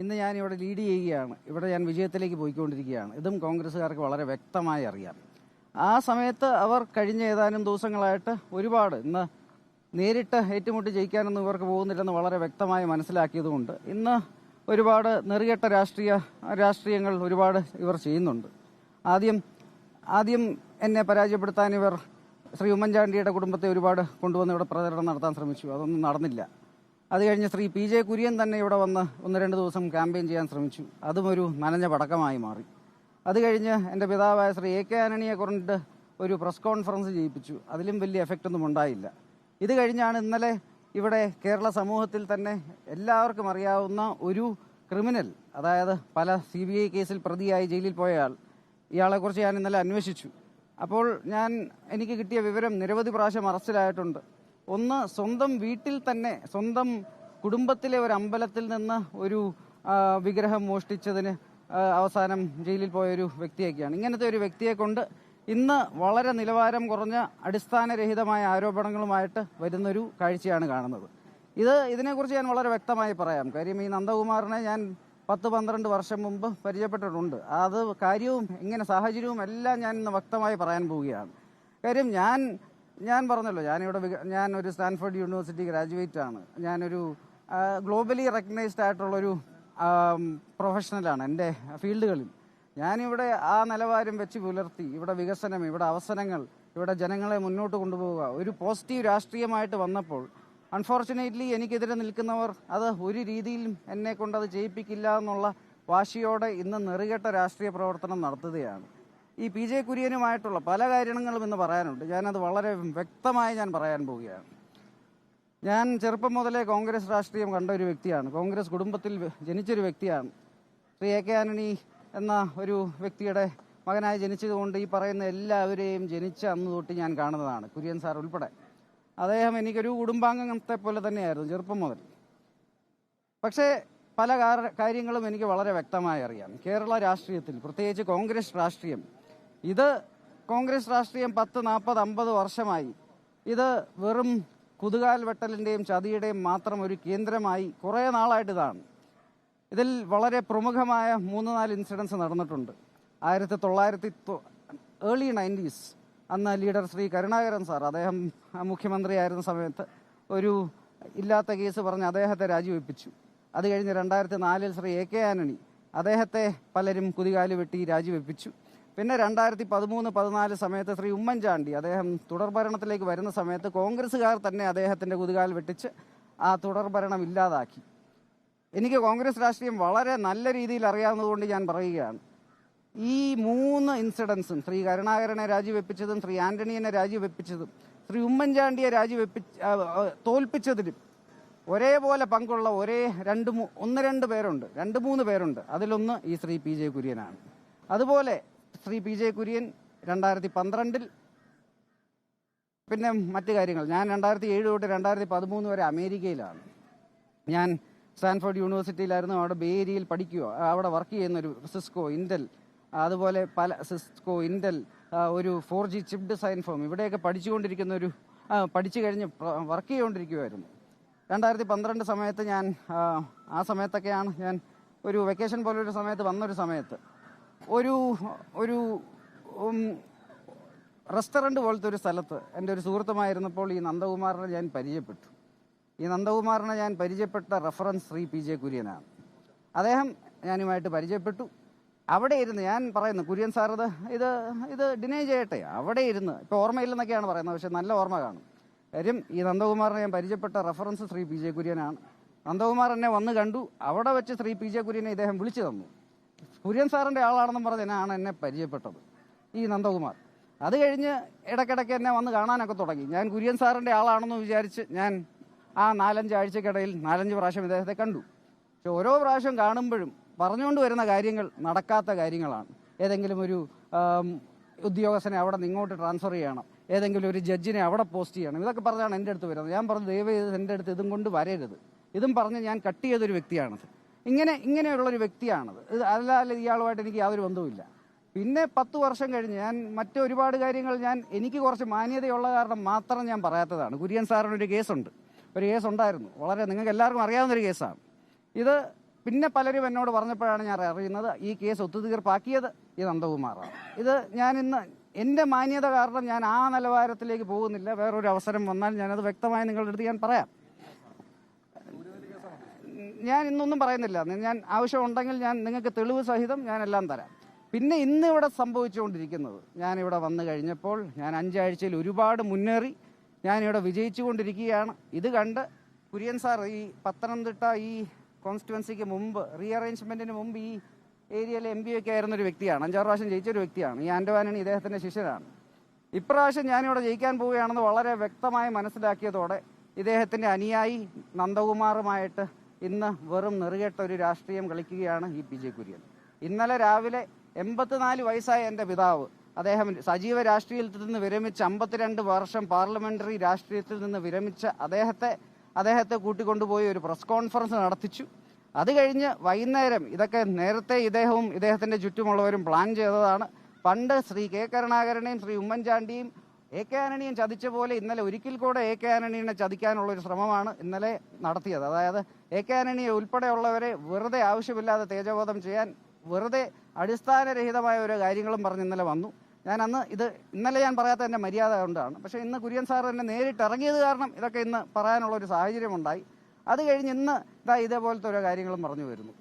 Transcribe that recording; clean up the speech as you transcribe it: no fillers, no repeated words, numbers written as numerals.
ഇന്ന് ഞാനിവിടെ ലീഡ് ചെയ്യുകയാണ്. ഇവിടെ ഞാൻ വിജയത്തിലേക്ക് പോയിക്കൊണ്ടിരിക്കുകയാണ്. ഇതും കോൺഗ്രസ്സുകാർക്ക് വളരെ വ്യക്തമായി അറിയാം. ആ സമയത്ത് അവർ കഴിഞ്ഞ ഏതാനും ദിവസങ്ങളായിട്ട് ഒരുപാട് ഇന്ന് നേരിട്ട് ഏറ്റുമുട്ടി ജയിക്കാനൊന്നും ഇവർക്ക് പോകുന്നില്ലെന്ന് വളരെ വ്യക്തമായി മനസ്സിലാക്കിയതുകൊണ്ട് ഇന്ന് ഒരുപാട് നെറികെട്ട രാഷ്ട്രീയങ്ങൾ ഒരുപാട് ഇവർ ചെയ്യുന്നുണ്ട്. ആദ്യം എന്നെ പരാജയപ്പെടുത്താൻ ഇവർ ശ്രീ ഉമ്മൻചാണ്ടിയുടെ കുടുംബത്തെ ഒരുപാട് കൊണ്ടുവന്ന് ഇവിടെ പ്രചരണം നടത്താൻ ശ്രമിച്ചു. അതൊന്നും നടന്നില്ല. അത് കഴിഞ്ഞ് ശ്രീ പി ജെ കുര്യൻ തന്നെ ഇവിടെ വന്ന് 1-2 ദിവസം ക്യാമ്പയിൻ ചെയ്യാൻ ശ്രമിച്ചു. അതും ഒരു നനഞ്ഞ പടക്കമായി മാറി. അത് കഴിഞ്ഞ് എൻ്റെ പിതാവായ ശ്രീ എ കെ ആന്റണിയെ കൊണ്ട് ഒരു പ്രസ് കോൺഫറൻസ് ചെയ്യിപ്പിച്ചു. അതിലും വലിയ എഫക്റ്റ് ഒന്നും ഉണ്ടായില്ല. ഇത് കഴിഞ്ഞാണ് ഇന്നലെ ഇവിടെ കേരള സമൂഹത്തിൽ തന്നെ എല്ലാവർക്കും അറിയാവുന്ന ഒരു ക്രിമിനൽ, അതായത് പല CBI കേസിൽ പ്രതിയായി ജയിലിൽ പോയയാൾ, ഇയാളെക്കുറിച്ച് ഞാൻ ഇന്നലെ അന്വേഷിച്ചു. അപ്പോൾ എനിക്ക് കിട്ടിയ വിവരം നിരവധി പ്രാവശ്യം അറസ്റ്റിലായിട്ടുണ്ട്. ഒന്ന്, സ്വന്തം വീട്ടിൽ തന്നെ സ്വന്തം കുടുംബത്തിലെ ഒരു അമ്പലത്തിൽ നിന്ന് ഒരു വിഗ്രഹം മോഷ്ടിച്ചതിന് അവസാനം ജയിലിൽ പോയൊരു വ്യക്തിയൊക്കെയാണ്. ഇങ്ങനത്തെ ഒരു വ്യക്തിയെ കൊണ്ട് ഇന്ന് വളരെ നിലവാരം കുറഞ്ഞ അടിസ്ഥാനരഹിതമായ ആരോപണങ്ങളുമായിട്ട് വരുന്നൊരു കാഴ്ചയാണ് കാണുന്നത്. ഇതിനെക്കുറിച്ച് ഞാൻ വളരെ വ്യക്തമായി പറയാം. കാര്യം ഈ നന്ദകുമാറിനെ ഞാൻ 10-12 വർഷം മുമ്പ് പരിചയപ്പെട്ടിട്ടുണ്ട്. അത് കാര്യവും ഇങ്ങനെ സാഹചര്യവും എല്ലാം ഞാൻ ഇന്ന് വ്യക്തമായി പറയാൻ പോവുകയാണ്. കാര്യം ഞാൻ പറഞ്ഞല്ലോ, ഞാനൊരു സ്റ്റാൻഫോർഡ് യൂണിവേഴ്സിറ്റി ഗ്രാജുവേറ്റ് ആണ്. ഞാനൊരു ഗ്ലോബലി റെക്കഗ്നൈസ്ഡ് ആയിട്ടുള്ളൊരു പ്രൊഫഷണലാണ് എൻ്റെ ഫീൽഡുകളിൽ. ഞാനിവിടെ ആ നിലവാരം വെച്ച് പുലർത്തി ഇവിടെ വികസനം, ഇവിടെ അവസരങ്ങൾ, ഇവിടെ ജനങ്ങളെ മുന്നോട്ട് കൊണ്ടുപോവുക, ഒരു പോസിറ്റീവ് രാഷ്ട്രീയമായിട്ട് വന്നപ്പോൾ അൺഫോർച്ചുനേറ്റ്ലി എനിക്കെതിരെ നിൽക്കുന്നവർ അത് ഒരു രീതിയിലും എന്നെ കൊണ്ടത് ചെയ്യിപ്പിക്കില്ല എന്നുള്ള വാശിയോടെ ഇന്ന് നെറികെട്ട രാഷ്ട്രീയ പ്രവർത്തനം നടത്തുകയാണ്. ഈ പി ജെ കുര്യനുമായിട്ടുള്ള പല കാര്യങ്ങളും ഇന്ന് പറയാനുണ്ട്. ഞാനത് വളരെ വ്യക്തമായി പറയാൻ പോവുകയാണ്. ഞാൻ ചെറുപ്പം മുതലേ കോൺഗ്രസ് രാഷ്ട്രീയം കണ്ട ഒരു വ്യക്തിയാണ്. കോൺഗ്രസ് കുടുംബത്തിൽ ജനിച്ചൊരു വ്യക്തിയാണ്. ശ്രീ എ കെ ആന്റണി എന്ന ഒരു വ്യക്തിയുടെ മകനായി ജനിച്ചതുകൊണ്ട് ഈ പറയുന്ന എല്ലാവരെയും ജനിച്ച അന്ന് തൊട്ട് ഞാൻ കാണുന്നതാണ്, കുര്യൻ സാർ ഉൾപ്പെടെ. അദ്ദേഹം എനിക്കൊരു കുടുംബാംഗത്തെ പോലെ തന്നെയായിരുന്നു ചെറുപ്പം മുതൽ. പക്ഷേ പല കാര്യങ്ങളും എനിക്ക് വളരെ വ്യക്തമായി അറിയാം. കേരള രാഷ്ട്രീയത്തിൽ, പ്രത്യേകിച്ച് കോൺഗ്രസ് രാഷ്ട്രീയം, കോൺഗ്രസ് രാഷ്ട്രീയം 10, 40, 50 വർഷമായി ഇത് വെറും കുതുകാൽ വെട്ടലിൻ്റെയും ചതിയുടെയും മാത്രം ഒരു കേന്ദ്രമായി കുറേ നാളായിട്ട് ഇതാണ്. ഇതിൽ വളരെ പ്രമുഖമായ 3-4 ഇൻസിഡൻസ് നടന്നിട്ടുണ്ട്. 1990s അന്ന് ലീഡർ ശ്രീ കരുണാകരൻ സാർ, അദ്ദേഹം മുഖ്യമന്ത്രിയായിരുന്ന സമയത്ത് ഒരു ഇല്ലാത്ത കേസ് പറഞ്ഞ് അദ്ദേഹത്തെ രാജിവെപ്പിച്ചു. അത് കഴിഞ്ഞ് 2004 ശ്രീ എ കെ ആന്റണി, അദ്ദേഹത്തെ പലരും കുതികാല് വെട്ടി രാജിവെപ്പിച്ചു. പിന്നെ 2013-14 സമയത്ത് ശ്രീ ഉമ്മൻചാണ്ടി, അദ്ദേഹം തുടർഭരണത്തിലേക്ക് വരുന്ന സമയത്ത് കോൺഗ്രസ്സുകാർ തന്നെ അദ്ദേഹത്തിൻ്റെ കുതികാൽ വെട്ടിച്ച് ആ തുടർഭരണം ഇല്ലാതാക്കി. എനിക്ക് കോൺഗ്രസ് രാഷ്ട്രീയം വളരെ നല്ല രീതിയിൽ അറിയാവുന്നതുകൊണ്ട് ഞാൻ പറയുകയാണ്, ഈ 3 ഇൻസിഡൻസും, ശ്രീ കരുണാകരനെ രാജിവെപ്പിച്ചതും ശ്രീ ആന്റണിയെ രാജിവെപ്പിച്ചതും ശ്രീ ഉമ്മൻചാണ്ടിയെ തോൽപ്പിച്ചതിലും ഒരേപോലെ പങ്കുള്ള 1-2 പേരുണ്ട്, 2-3 പേരുണ്ട്. അതിലൊന്ന് ഈ ശ്രീ പി ജെ കുര്യനാണ്. അതുപോലെ ശ്രീ പി ജെ കുര്യൻ 2012 പിന്നെ മറ്റു കാര്യങ്ങൾ, ഞാൻ 2007 തൊട്ട് 2013 വരെ അമേരിക്കയിലാണ്. ഞാൻ സ്റ്റാൻഫോർഡ് യൂണിവേഴ്സിറ്റിയിലായിരുന്നു. അവിടെ ബേ ഏരിയയിൽ പഠിക്കുക, അവിടെ വർക്ക് ചെയ്യുന്നൊരു സിസ്കോ, ഇന്റൽ, അതുപോലെ പല സിസ്കോ, ഇന്റൽ, ഒരു 4G ചിപ്പ് ഡിസൈൻ ഫേം, ഇവിടെയൊക്കെ പഠിച്ചു കഴിഞ്ഞ് വർക്ക് ചെയ്തുകൊണ്ടിരിക്കുമായിരുന്നു. 2012 സമയത്ത് ആ സമയത്തൊക്കെയാണ് ഞാൻ ഒരു വെക്കേഷൻ പോലൊരു സമയത്ത് വന്നൊരു സമയത്ത് ഒരു റെസ്റ്റോറൻറ്റ് പോലത്തെ ഒരു സ്ഥലത്ത് എൻ്റെ ഒരു സുഹൃത്തുമായിരുന്നപ്പോൾ ഈ നന്ദകുമാറിനെ ഞാൻ പരിചയപ്പെട്ടു. ഈ നന്ദകുമാറിനെ ഞാൻ പരിചയപ്പെട്ട റെഫറൻസ് ശ്രീ പി ജെ കുര്യനാണ്. അദ്ദേഹം ഞാനുമായിട്ട് പരിചയപ്പെട്ടു. അവിടെ ഇരുന്ന് ഞാൻ പറയുന്നു, കുര്യൻ സാർ ഇത് ഡിനൈ ചെയ്യട്ടെ, അവിടെ ഇരുന്ന്, ഇപ്പോൾ ഓർമ്മയില്ലെന്നൊക്കെയാണ് പറയുന്നത്, പക്ഷെ നല്ല ഓർമ്മ കാണും. കാര്യം ഈ നന്ദകുമാറിനെ ഞാൻ പരിചയപ്പെട്ട റെഫറൻസ് ശ്രീ പി ജെ കുര്യനാണ്. നന്ദകുമാർ എന്നെ വന്ന് കണ്ടു. അവിടെ വെച്ച് ശ്രീ പി ജെ കുര്യനെ ഇദ്ദേഹം വിളിച്ചു തന്നു. കുര്യൻ സാറിൻ്റെ ആളാണെന്നും പറഞ്ഞാണ് എന്നെ പരിചയപ്പെട്ടത് ഈ നന്ദകുമാർ. അത് കഴിഞ്ഞ് ഇടയ്ക്കിടയ്ക്ക് എന്നെ വന്ന് കാണാനൊക്കെ തുടങ്ങി. ഞാൻ കുര്യൻ സാറിൻ്റെ ആളാണെന്ന് വിചാരിച്ച് ഞാൻ ആ 4-5 ആഴ്ചക്കിടയിൽ 4-5 പ്രാവശ്യം ഇദ്ദേഹത്തെ കണ്ടു. പക്ഷെ ഓരോ പ്രാവശ്യം കാണുമ്പോഴും പറഞ്ഞുകൊണ്ട് വരുന്ന കാര്യങ്ങൾ നടക്കാത്ത കാര്യങ്ങളാണ്. ഏതെങ്കിലും ഒരു ഉദ്യോഗസ്ഥനെ അവിടെ നിന്ന് ഇങ്ങോട്ട് ട്രാൻസ്ഫർ ചെയ്യണം, ഏതെങ്കിലും ഒരു ജഡ്ജിനെ അവിടെ പോസ്റ്റ് ചെയ്യണം, ഇതൊക്കെ പറഞ്ഞാണ് എൻ്റെ അടുത്ത് വരുന്നത്. ഞാൻ പറഞ്ഞു, ദയവേത് എൻ്റെ അടുത്ത് ഇതും കൊണ്ട് വരരുത്, ഇതും പറഞ്ഞ് ഞാൻ കട്ട് ചെയ്തൊരു വ്യക്തിയാണത്. ഇങ്ങനെയുള്ളൊരു വ്യക്തിയാണത്. അല്ലാതെ ഇയാളുമായിട്ട് എനിക്ക് യാതൊരു ബന്ധവുമില്ല. പിന്നെ 10 വർഷം കഴിഞ്ഞ് ഞാൻ മറ്റൊരുപാട് കാര്യങ്ങൾ എനിക്ക് കുറച്ച് മാന്യതയുള്ള കാരണം മാത്രം ഞാൻ പറയാത്തതാണ്. കുര്യൻ സാറിനൊരു കേസുണ്ടായിരുന്നു, വളരെ നിങ്ങൾക്ക് എല്ലാവർക്കും അറിയാവുന്നൊരു കേസാണ് ഇത്. പിന്നെ പലരും എന്നോട് പറഞ്ഞപ്പോഴാണ് ഞാൻ അറിയുന്നത് ഈ കേസ് ഒത്തുതീർപ്പാക്കിയത് ഈ നന്ദകുമാറാണ്. ഇത് ഞാൻ ഇന്ന് എൻ്റെ മാന്യത കാരണം ഞാൻ ആ നിലവാരത്തിലേക്ക് പോകുന്നില്ല. വേറൊരു അവസരം വന്നാൽ ഞാനത് വ്യക്തമായി നിങ്ങളുടെ അടുത്ത് ഞാൻ പറയാം. ഞാൻ ഇന്നൊന്നും പറയുന്നില്ല. ഞാൻ ആവശ്യമുണ്ടെങ്കിൽ ഞാൻ നിങ്ങൾക്ക് തെളിവ് സഹിതം ഞാനെല്ലാം തരാം. പിന്നെ ഇന്നിവിടെ സംഭവിച്ചുകൊണ്ടിരിക്കുന്നത്, ഞാനിവിടെ വന്നു കഴിഞ്ഞപ്പോൾ ഞാൻ 5 ആഴ്ചയിൽ ഒരുപാട് മുന്നേറി ഞാനിവിടെ വിജയിച്ചു കൊണ്ടിരിക്കുകയാണ്. ഇത് കണ്ട് കുര്യൻ സാർ ഈ പത്തനംതിട്ട ഈ കോൺസ്റ്റിറ്റ്യുവൻസിക്ക് മുമ്പ് റീഅറേഞ്ച്മെൻറ്റിന് മുമ്പ് ഈ ഏരിയയിലെ MP ഒക്കെ ആയിരുന്നൊരു വ്യക്തിയാണ്. 5-6 പ്രാവശ്യം ജയിച്ചൊരു വ്യക്തിയാണ്. ഈ ആൻ്റോ ആൻ്റണി ഇദ്ദേഹത്തിൻ്റെ ശിഷ്യനാണ്. ഇപ്രാവശ്യം ഞാനിവിടെ ജയിക്കാൻ പോവുകയാണെന്ന് വളരെ വ്യക്തമായി മനസ്സിലാക്കിയതോടെ ഇദ്ദേഹത്തിൻ്റെ അനുയായി നന്ദകുമാറുമായിട്ട് ഇന്ന് വെറും നെറുകെട്ട ഒരു രാഷ്ട്രീയം കളിക്കുകയാണ് ഈ PJ കുര്യൻ. ഇന്നലെ രാവിലെ 84 വയസ്സായ എൻ്റെ പിതാവ്, അദ്ദേഹം സജീവ രാഷ്ട്രീയത്തിൽ നിന്ന് വിരമിച്ച 52 വർഷം പാർലമെന്ററി രാഷ്ട്രീയത്തിൽ നിന്ന് വിരമിച്ച അദ്ദേഹത്തെ കൂട്ടിക്കൊണ്ടുപോയി ഒരു പ്രസ് കോൺഫറൻസ് നടത്തിച്ചു. അത് കഴിഞ്ഞ് വൈകുന്നേരം, ഇതൊക്കെ നേരത്തെ ഇദ്ദേഹവും ഇദ്ദേഹത്തിൻ്റെ ചുറ്റുമുള്ളവരും പ്ലാൻ ചെയ്തതാണ്. പണ്ട് ശ്രീ കെ കരുണാകരനെയും ശ്രീ ഉമ്മൻചാണ്ടിയും AK ആന്റണിയും ചതിച്ച പോലെ ഇന്നലെ ഒരിക്കൽ കൂടെ AK ആന്റണിയെ ചതിക്കാനുള്ളൊരു ശ്രമമാണ് ഇന്നലെ നടത്തിയത്. അതായത് AK ആന്റണിയെ ഉൾപ്പെടെയുള്ളവരെ വെറുതെ ആവശ്യമില്ലാതെ തേജോവധം ചെയ്യാൻ വെറുതെ അടിസ്ഥാനരഹിതമായ ഓരോ കാര്യങ്ങളും പറഞ്ഞ് ഇന്നലെ വന്നു. ഇന്നലെ ഞാൻ പറയാത്ത എൻ്റെ മര്യാദ കൊണ്ടാണ്. പക്ഷേ ഇന്ന് കുര്യൻ സാർ എന്നെ നേരിട്ട് ഇറങ്ങിയത് കാരണം ഇതൊക്കെ ഇന്ന് പറയാനുള്ളൊരു സാഹചര്യമുണ്ടായി. അത് കഴിഞ്ഞ് ഇന്ന് ഇതേപോലത്തെ ഓരോ കാര്യങ്ങളും പറഞ്ഞു വരുന്നു.